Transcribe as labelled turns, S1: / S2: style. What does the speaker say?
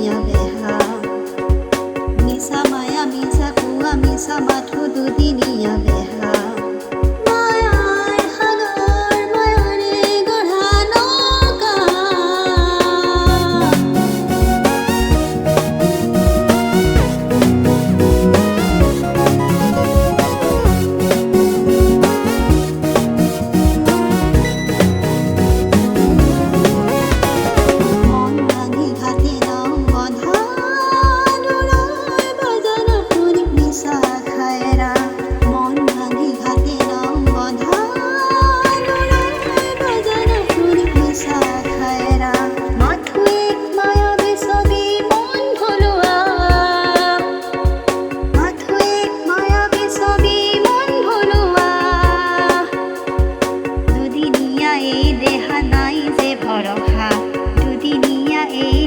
S1: দুদিনীয়া বেহা মিছা মায়া মিছা কোৱা মিছা মাথো দুদিনীয়া বেহা মায়াৰ সাগৰ মায়াৰে গঢ়া নৌকা মন ভাঙি ঘাটে নাও বন্ধা দূৰৰ বাজানা শুনি মিছা খায়ৰা মন ভাঙি ঘাটে নাও বন্ধা দূৰৰ বাজানা শুনি মিছা খায়ৰা মাথো এক মায়াবী ছবি মন ভুলোৱা মাথো এক মায়াবী ছবি মন ভুলোৱা দুদিনীয়া এই দেহা নাই যে ভৰসা দুদিনীয়া এই